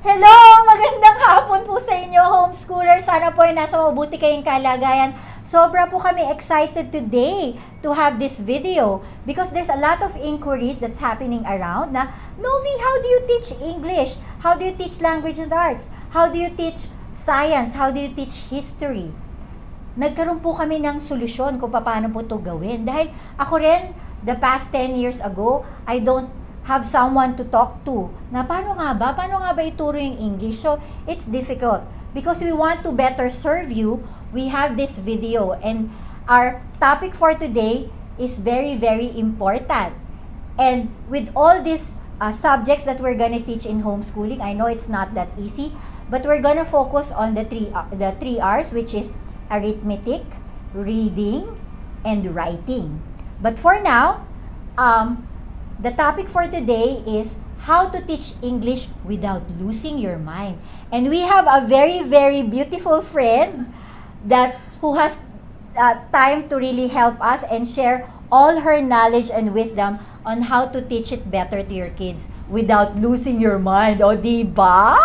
Hello! Magandang hapon po sa inyo, homeschoolers. Sana po ay nasa mabuti kayong kalagayan. Sobra po kami excited today to have this video because there's a lot of inquiries that's happening around na, Novi, how do you teach English? How do you teach language and arts? How do you teach science? How do you teach history? Nagkaroon po kami ng solusyon kung paano po ito gawin. Dahil ako rin, the past 10 years ago, I don't have someone to talk to. Na paano nga ba ituro yung English? So, it's difficult. Because we want to better serve you, we have this video. And our topic for today is very, very important. And with all these subjects that we're gonna teach in homeschooling, I know it's not that easy, but we're gonna focus on the three R's, which is arithmetic, reading, and writing. But for now, the topic for today is how to teach English without losing your mind. And we have a very, very beautiful friend who has time to really help us and share all her knowledge and wisdom on how to teach it better to your kids without losing your mind. O, diba?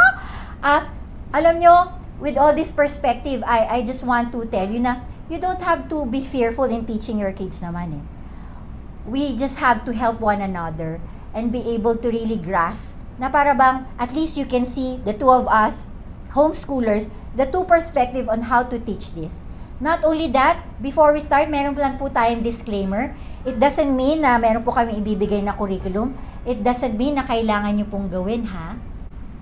Alam nyo, with all this perspective, I just want to tell you na you don't have to be fearful in teaching your kids naman eh. We just have to help one another and be able to really grasp na para bang at least you can see the two of us, homeschoolers, the two perspective on how to teach this. Not only that, before we start, meron lang po tayong disclaimer. It doesn't mean na meron po kami ibibigay na curriculum. It doesn't mean na kailangan nyo pong gawin, ha?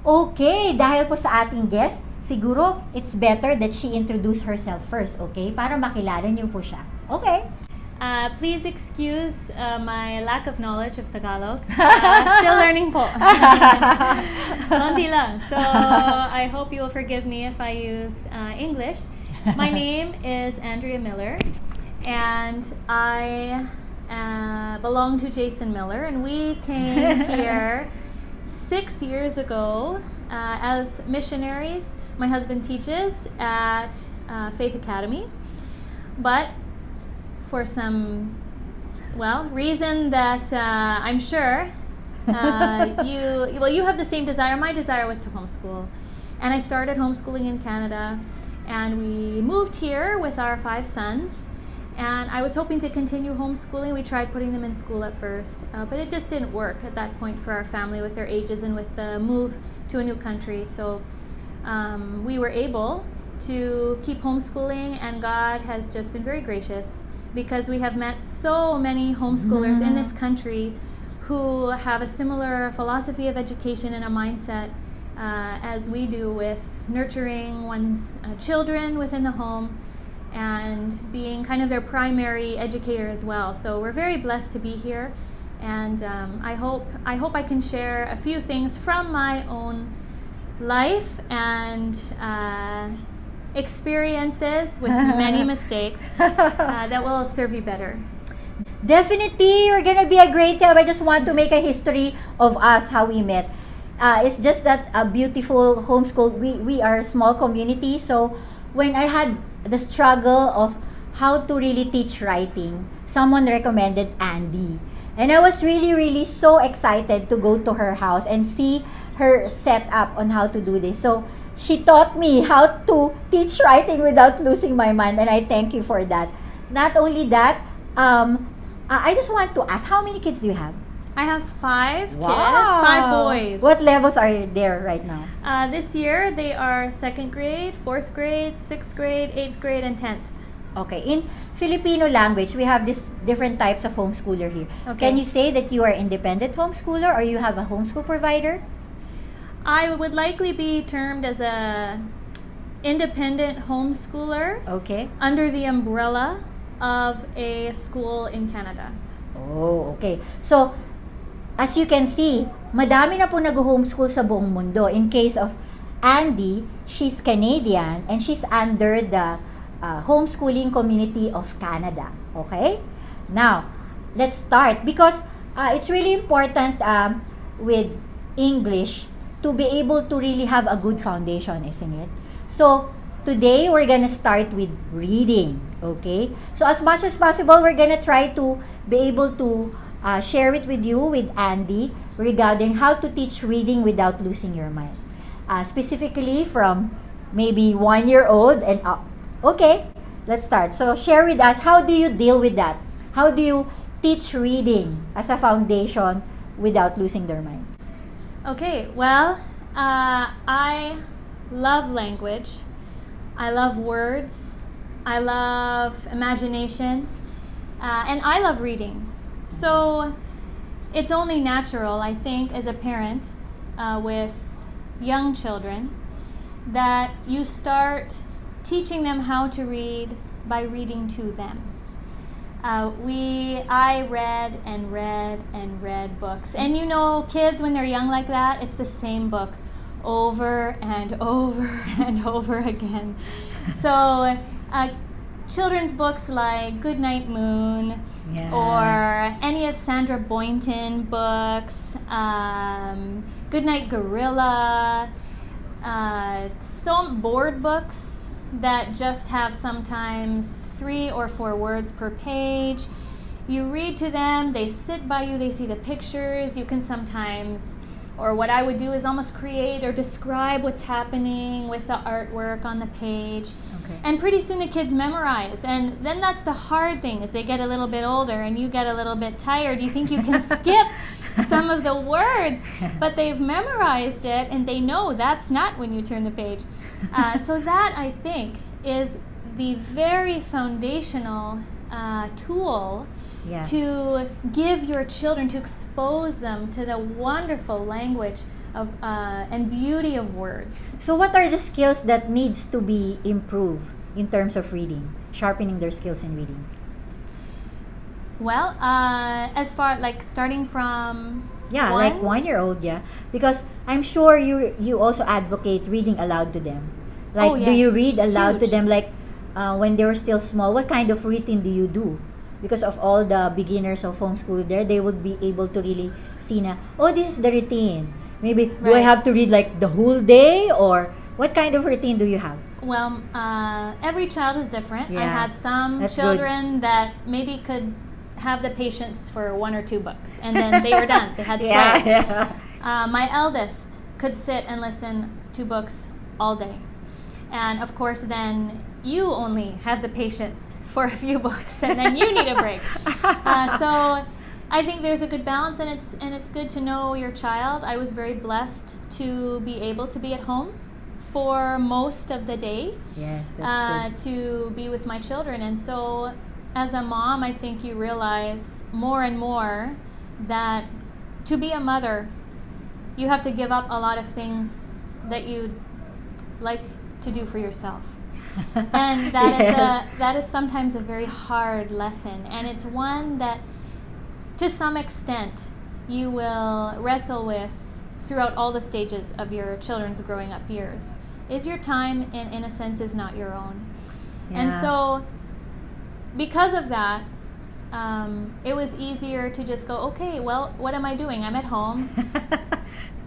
Okay, dahil po sa ating guest, siguro it's better that she introduce herself first, okay? Para makilala nyo po siya. Okay? Please excuse my lack of knowledge of Tagalog. Still learning po. Konti lang. So I hope you will forgive me if I use English. My name is Andi Miller, and I belong to Jason Miller, and we came here 6 years ago as missionaries. My husband teaches at Faith Academy, but for some, reason that I'm sure you have the same desire. My desire was to homeschool, and I started homeschooling in Canada, and we moved here with our 5 sons, and I was hoping to continue homeschooling. We tried putting them in school at first, but it just didn't work at that point for our family with their ages and with the move to a new country. So we were able to keep homeschooling, and God has just been very gracious, because we have met so many homeschoolers in this country who have a similar philosophy of education and a mindset as we do with nurturing one's children within the home and being kind of their primary educator as well. So we're very blessed to be here, and I hope I can share a few things from my own life and experiences with many mistakes that will serve you better. Definitely, you're gonna be a great help. I just want to make a history of us, how we met. It's just that a beautiful homeschool. We are a small community, so when I had the struggle of how to really teach writing, someone recommended Andi. And I was really, really so excited to go to her house and see her setup on how to do this. So she taught me how to teach writing without losing my mind, and I thank you for that. Not only that, I just want to ask, how many kids do you have? I have 5 kids, 5 boys. What levels are there right now? This year they are 2nd grade, 4th grade, 6th grade, 8th grade, and 10th. Okay, in Filipino language, we have this different types of homeschooler here. Okay. Can you say that you are independent homeschooler or you have a homeschool provider? I would likely be termed as a independent homeschooler. Okay. Under the umbrella of a school in Canada. Oh, okay. So, as you can see, madami na po nag-homeschool sa buong mundo. In case of Andi, she's Canadian and she's under the homeschooling community of Canada. Okay? Now, let's start because it's really important with English to be able to really have a good foundation, isn't it? So, today we're gonna start with reading, okay? So, as much as possible, we're gonna try to be able to share it with you, with Andi, regarding how to teach reading without losing your mind. specifically from maybe 1-year-old and up. Okay, let's start. So share with us, how do you deal with that? How do you teach reading as a foundation without losing their mind? Okay, well, I love language. I love words. I love imagination. And I love reading. So it's only natural, I think, as a parent with young children, that you start teaching them how to read by reading to them. I read and read and read books. And you know, kids, when they're young like that, it's the same book over and over and over again. So children's books like Goodnight Moon, or any of Sandra Boynton books, Goodnight Gorilla, some board books that just have sometimes 3 or 4 words per page. You read to them, they sit by you, they see the pictures. You can sometimes, or what I would do is almost create or describe what's happening with the artwork on the page. Okay. And pretty soon the kids memorize. And then that's the hard thing, is they get a little bit older and you get a little bit tired. You think you can skip some of the words, but they've memorized it and they know that's not when you turn the page. So that, I think, is the very foundational tool to give your children, to expose them to the wonderful language of and beauty of words. So what are the skills that needs to be improved in terms of reading, sharpening their skills in reading? Well, as far like starting from like 1-year-old, because I'm sure you also advocate reading aloud to them. Like, do you read aloud to them, like when they were still small? What kind of routine do you do? Because of all the beginners of homeschool there, they would be able to really see na, oh, this is the routine. Maybe, do I have to read like the whole day, or what kind of routine do you have? Well, every child is different. I had some children that maybe could have the patience for 1 or 2 books, and then they were done. They had to play. My eldest could sit and listen to books all day. And of course, then you only have the patience for a few books, and then you need a break. So I think there's a good balance, and it's good to know your child. I was very blessed to be able to be at home for most of the day. Yes, that's good. To be with my children. And so as a mom, I think you realize more and more that to be a mother, you have to give up a lot of things that you'd like to do for yourself. And that is sometimes a very hard lesson, and it's one that to some extent you will wrestle with throughout all the stages of your children's growing up years. Is your time in a sense is not your own. And so because of that, it was easier to just go, okay, well, what am I doing? I'm at home.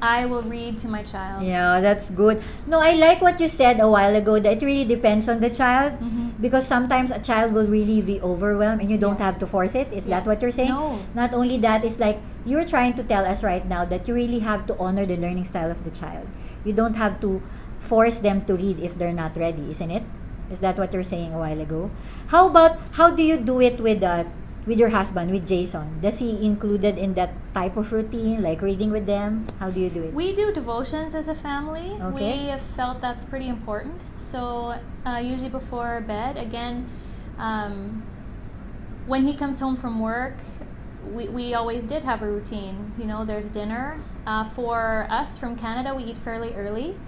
I will read to my child. Yeah, that's good. No, I like what you said a while ago, that it really depends on the child. Because sometimes a child will really be overwhelmed and you don't have to force it. Is that what you're saying? No. Not only that, it's like you're trying to tell us right now that you really have to honor the learning style of the child. You don't have to force them to read if they're not ready, isn't it? Is that what you're saying a while ago? How do you do it with your husband, with Jason? Does he included in that type of routine, like reading with them? How do you do it? We do devotions as a family. Okay. We have felt that's pretty important. So usually before bed, again, when he comes home from work, we always did have a routine. You know, there's dinner. For us from Canada, we eat fairly early.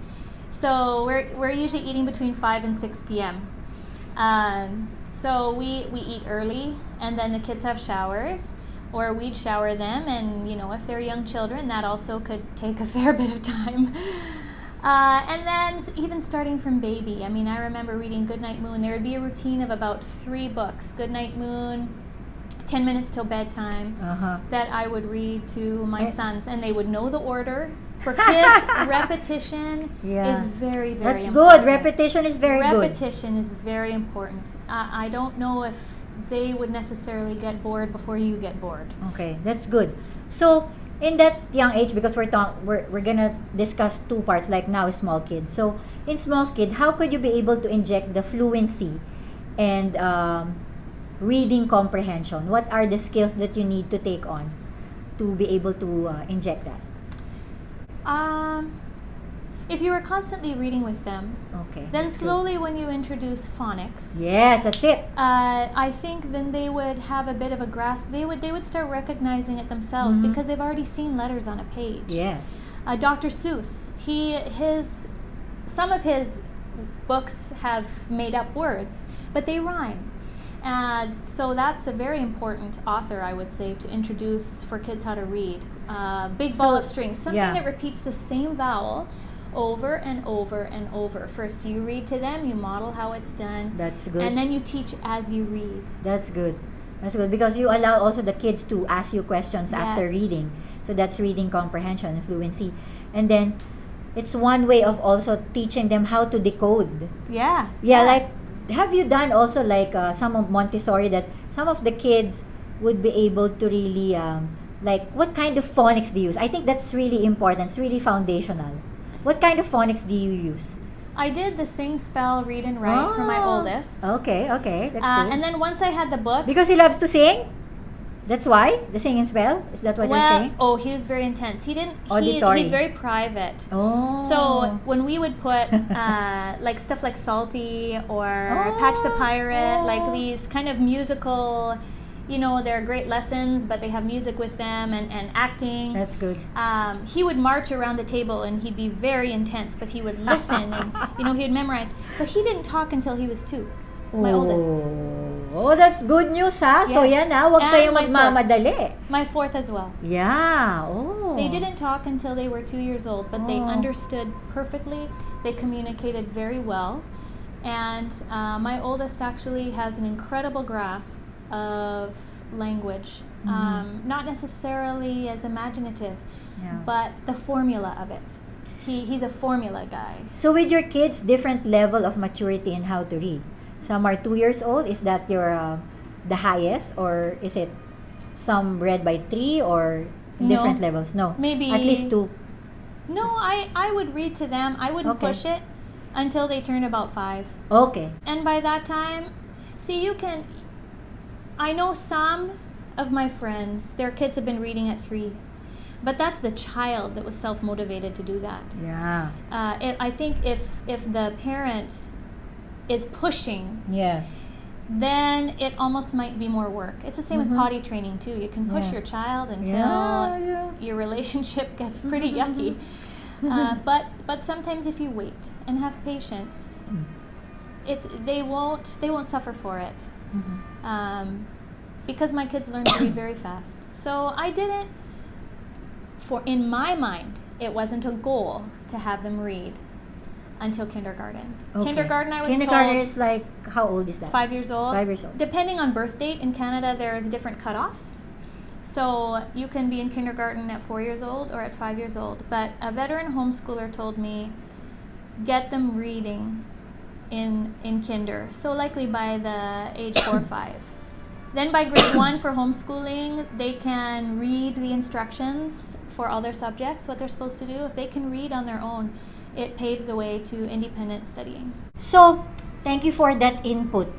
So we're usually eating between 5 and 6 p.m. So we eat early, and then the kids have showers, or we'd shower them, and you know, if they're young children, that also could take a fair bit of time. And then even starting from baby, I mean, I remember reading Goodnight Moon. There would be a routine of about 3 books. Goodnight Moon, 10 minutes till bedtime, that I would read to my sons, and they would know the order. For kids, repetition is very, very That's important. good. Repetition is very good. Repetition is very important. I don't know if they would necessarily get bored before you get bored. Okay, that's good. So, in that young age, because we're gonna discuss two parts, like now small kid. So in small kid, how could you be able to inject the fluency and reading comprehension? What are the skills that you need to take on to be able to inject that? If you were constantly reading with them, Okay. then that's good. slowly when you introduce phonics, Yes, that's it. I think then they would have a bit of a grasp. They would start recognizing it themselves Mhm. because they've already seen letters on a page. Yes. Dr. Seuss, some of his books have made up words, but they rhyme. And so that's a very important author, I would say, to introduce for kids how to read. Big Ball of Strings, something yeah. that repeats the same vowel over and over and over. First you read to them, you model how it's done, That's good. and then you teach as you read. That's good. That's good because you allow also the kids to ask you questions after Yes. reading. So that's reading comprehension and fluency. And then it's one way of also teaching them how to decode. Yeah. Yeah, like have you done also like some of Montessori that some of the kids would be able to really like what kind of phonics do you use? I think that's really important. It's really foundational. What kind of phonics do you use? I did the sing, spell, read, and write for my Oh. oldest. Okay, that's good. And then once I had the book, Because he loves to sing? That's why? The sing and spell? Is that what you're saying? oh, he was very intense. He didn't. Auditory. He's very private. Oh. So when we would put like stuff like Salty or Patch the Pirate, like these kind of musical, they're great lessons, but they have music with them and acting. That's good. He would march around the table and he'd be very intense, but he would listen and he would memorize. But he didn't talk until he was 2. My oldest. Oh, that's good news ha. So Yes. yan ha, huwag And kayong my magmamadali. My 4th as well. Yeah. Oh. They didn't talk until they were 2 years old, but they Oh. understood perfectly. They communicated very well. And my oldest actually has an incredible grasp of language. Not necessarily as imaginative, Yeah. but the formula of it. He's a formula guy. So with your kids, different level of maturity in how to read. Some are 2 years old. Is that your the highest, or is it some read by 3 or different No. levels? No, Maybe at least 2. No, I would read to them. I wouldn't Okay. push it until they turned about 5. Okay. And by that time, I know some of my friends, their kids have been reading at 3. But that's the child that was self-motivated to do that. Yeah. I think if the parent is pushing, Yes. then it almost might be more work. It's the same with potty training too. You can push Yeah. your child until Yeah. your relationship gets pretty yucky. But sometimes if you wait and have patience, they won't suffer for it. Because my kids learn to read very fast. So I didn't. In my mind, it wasn't a goal to have them read until kindergarten. Okay. Kindergarten, I was Kindergarten told, is like, how old is that? 5 years old. 5 years old. Depending on birth date in Canada, there's different cutoffs. So you can be in kindergarten at 4 years old or at 5 years old. But a veteran homeschooler told me, get them reading in kinder. So likely by the age 4 or 5. Then by grade 1 for homeschooling, they can read the instructions for all their subjects, what they're supposed to do. If they can read on their own, it paves the way to independent studying. So, thank you for that input.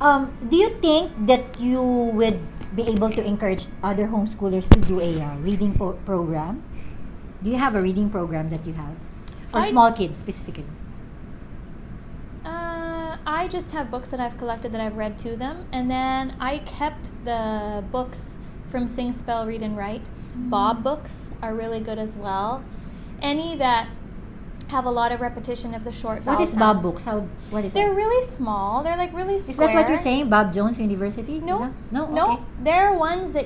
Do you think that you would be able to encourage other homeschoolers to do a reading program? Do you have a reading program that you have? For small kids specifically? I just have books that I've collected that I've read to them, and then I kept the books from Sing, Spell, Read, and Write. Bob books are really good as well. Any that have a lot of repetition of the short vowel What is sounds. Bob books? What is They're that? really small. They're like really square. Is that what you're saying? Bob Jones University? No. No? No. Okay. They're ones that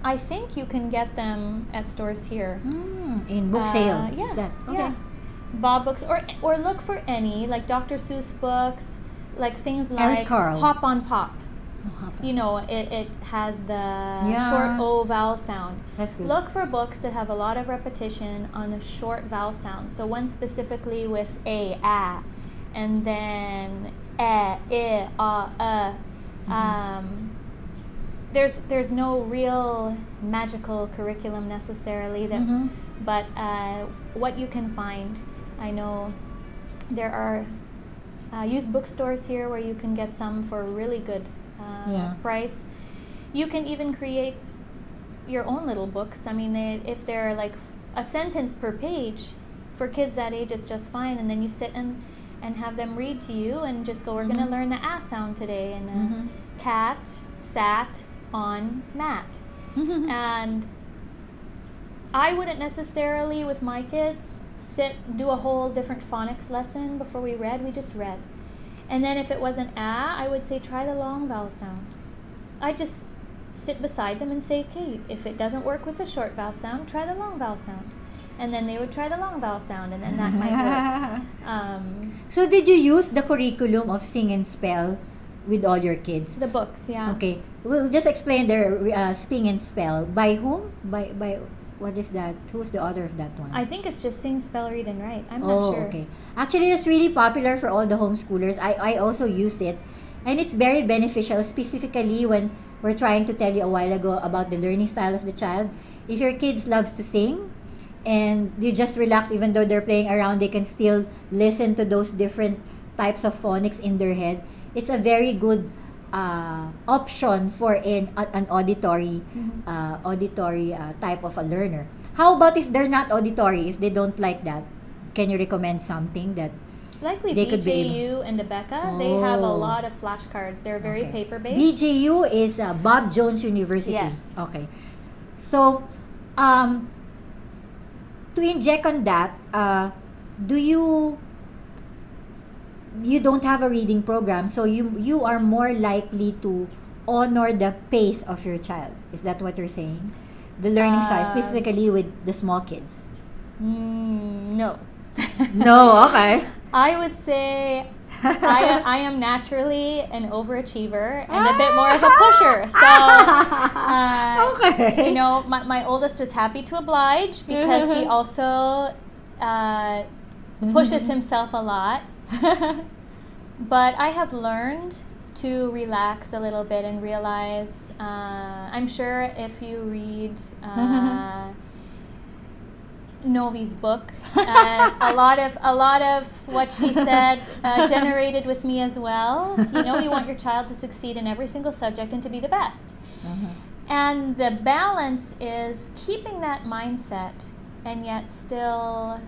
I think you can get them at stores here. In book sale? Yeah. Is that? Okay. Yeah. Bob books, or look for any, like Dr. Seuss books, like things like Carl. Hop on Pop. Oh, hop on. You know, it has the Yeah. short O vowel sound. That's good. Look for books that have a lot of repetition on the short vowel sound. So one specifically with a, and then there's no real magical curriculum necessarily that, Mhm. but what you can find, I know there are used bookstores here where you can get some for a really good Yeah. price. You can even create your own little books. I mean, if they're like a sentence per page, for kids that age, it's just fine. And then you sit and have them read to you and just go, we're going to learn the A sound today. And Mhm. cat sat on mat. And I wouldn't necessarily, with my kids, do a whole different phonics lesson before we read. We just read. And then if it wasn't A, I would say try the long vowel sound. I just sit beside them and say, okay, if it doesn't work with the short vowel sound, try the long vowel sound. And then they would try the long vowel sound, and then that might work. So did you use the curriculum of Sing and Spell with all your kids? The books, yeah. Okay. We'll just explain the Sing and Spell. By whom? By what is that? Who's the author of that one? I think it's just sing, spell, read, and write. I'm not sure. Okay. Actually, it's really popular for all the homeschoolers. I also used it. And it's very beneficial, specifically when we're trying to tell you a while ago about the learning style of the child. If your kids loves to sing, and you just relax, even though they're playing around, they can still listen to those different types of phonics in their head. It's a very good option for an auditory type of a learner. How about if they're not auditory, if they don't like that? Can you recommend something that Likely they could be BJU and Becca, they have a Oh. lot of flashcards. They're very Okay. paper-based. BJU is Bob Jones University. Yes. Okay. So, to inject on that, do you don't have a reading program, so you are more likely to honor the pace of your child. Is that what you're saying? The learning style, specifically with the small kids. No. No, okay. I would say I am naturally an overachiever and a bit more of a pusher. So, Okay. you know, my oldest was happy to oblige because he also pushes himself a lot. But I have learned to relax a little bit and realize, I'm sure if you read Novi's book, a lot of what she said generated with me as well. You know, you want your child to succeed in every single subject and to be the best. And the balance is keeping that mindset and yet still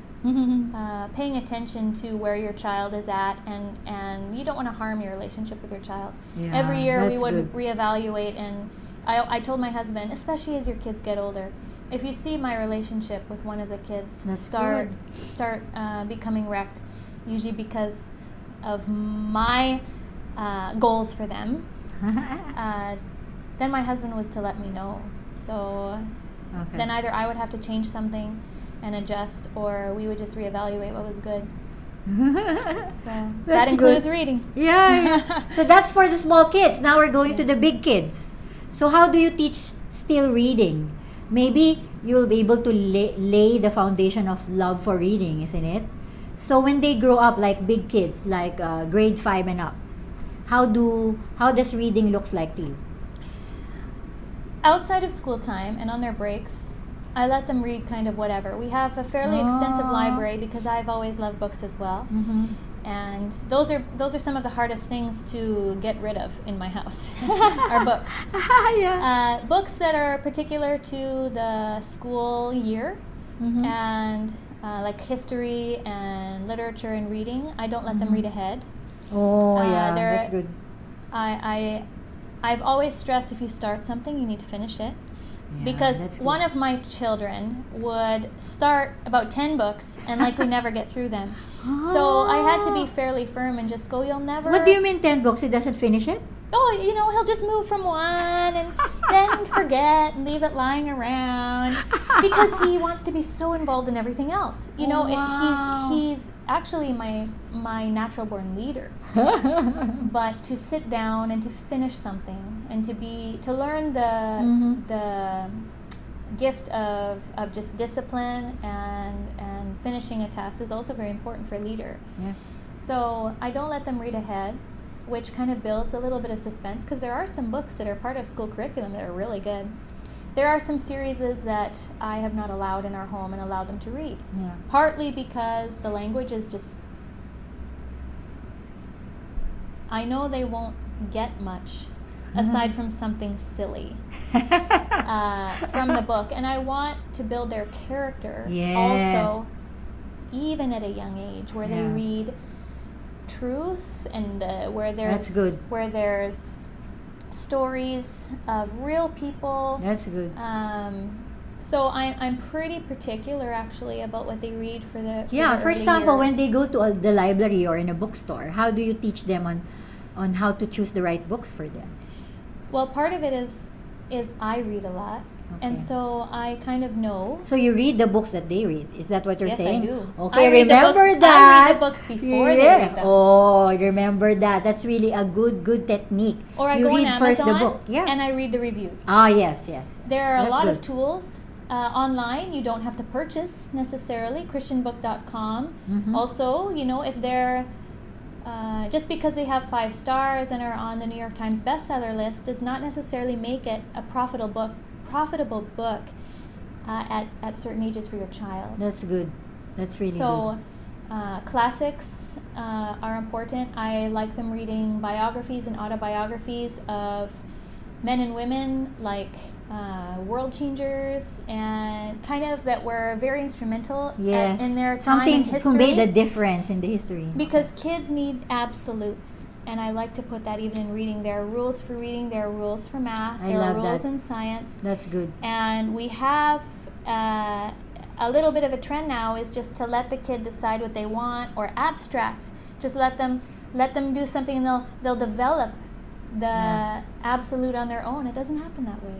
paying attention to where your child is at, and you don't want to harm your relationship with your child. Yeah, Every year we that's would good. reevaluate, and I told my husband, especially as your kids get older, if you see my relationship with one of the kids That's start becoming wrecked, usually because of my goals for them, then my husband was to let me know. So Okay. then either I would have to change something and adjust, or we would just reevaluate what was good. So that That's includes good. reading. Yeah. So that's for the small kids. Now we're going to the big kids. So how do you teach still reading? Maybe you'll be able to lay the foundation of love for reading, isn't it? So when they grow up, like big kids, like grade 5 and up, how does reading looks like to you? Outside of school time and on their breaks, I let them read kind of whatever. We have a fairly extensive library because I've always loved books as well. And those are some of the hardest things to get rid of in my house. Are books. Yeah. Books that are particular to the school year, and like history and literature and reading. I don't let them read ahead. Oh, yeah, they're- that's good. I've always stressed, if you start something, you need to finish it. Yeah, Because that's good. one of my children would start about 10 books and likely never get through them. So I had to be fairly firm and just go, you'll never... What do you mean 10 books? He doesn't finish it? Oh, you know, he'll just move from one and then forget and leave it lying around because he wants to be so involved in everything else. You know, wow. he's actually my natural born leader. But to sit down and to finish something and to learn the gift of just discipline and finishing a task is also very important for a leader. Yeah. So I don't let them read ahead. which kind of builds a little bit of suspense, because there are some books that are part of school curriculum that are really good. There are some series that I have not allowed in our home and allowed them to read. Yeah. Partly because the language is just, I know they won't get much aside from something silly from the book. And I want to build their character also, even at a young age, where they read truth and where there's That's good. where there's stories of real people. That's good. So I'm pretty particular actually about what they read for the For early example, when years. they go to the library or in a bookstore, how do you teach them on how to choose the right books for them? Well, part of it is I read a lot, and Okay. so I kind of know. So you read the books that they read. Is that what you're Yes, saying? I do. Okay, I read the remember books- that. I read the books before they read them. Oh, remember that. That's really a good technique. Or I you go read on first Amazon the book. Yeah. and I read the reviews. Ah, yes, yes. There are a That's lot good. of tools online. You don't have to purchase necessarily. Christianbook.com. Mhm. Also, if they're just because they have 5 stars and are on the New York Times bestseller list does not necessarily make it a profitable book at certain ages for your child. That's good. That's really So classics are important. I like them reading biographies and autobiographies of men and women like world changers, and kind of that were very instrumental good. Yes. in their time Something in to history. convey the difference in the history. Because kids need absolutes, and I like to put that even in reading. There are rules for reading, there are rules for math, I there are love rules that. in science. That's good. And we have a little bit of a trend now is just to let the kid decide what they want, or abstract. Just let them do something, and they'll develop the absolute on their own. It doesn't happen that way.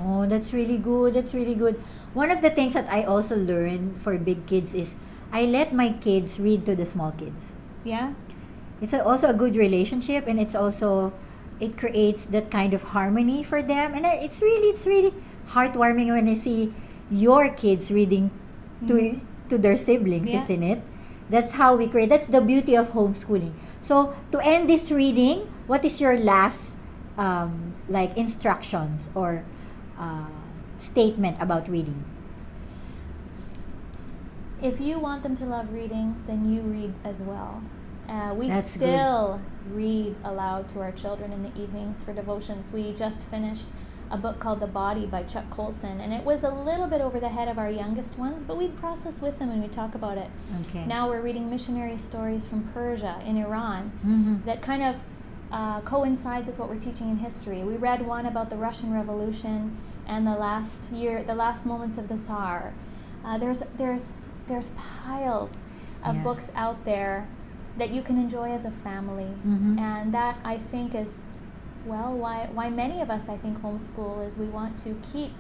Oh, that's really good. That's really good. One of the things that I also learned for big kids is I let my kids read to the small kids. Yeah? It's also a good relationship, and it creates that kind of harmony for them, and it's really heartwarming when I see your kids reading to their siblings, Yeah. isn't it? That's how we create. That's the beauty of homeschooling. So to end this reading, what is your last instructions or statement about reading? If you want them to love reading, then you read as well. We That's still read aloud to our children in the evenings for devotions. We just finished a book called The Body by Chuck Colson, and it was a little bit over the head of our youngest ones, but we process with them and we talk about it. Okay. Now we're reading missionary stories from Persia in Iran Mhm. that kind of coincides with what we're teaching in history. We read one about the Russian Revolution and the last moments of the Tsar. There's piles of Yeah. books out there that you can enjoy as a family, Mhm. and that I think is why many of us I think homeschool is we want to keep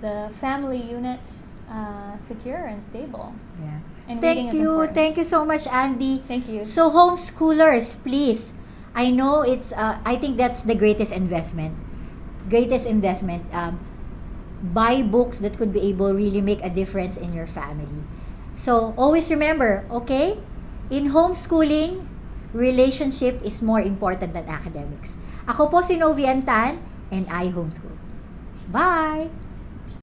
the family unit secure and stable. Yeah. And reading Thank is you. important. Thank you so much, Andy. Thank you. So homeschoolers, please. I know I think that's the greatest investment. Buy books that could be able really make a difference in your family. So always remember, okay? In homeschooling, relationship is more important than academics. Ako po si Novian Tan, and I homeschool. Bye!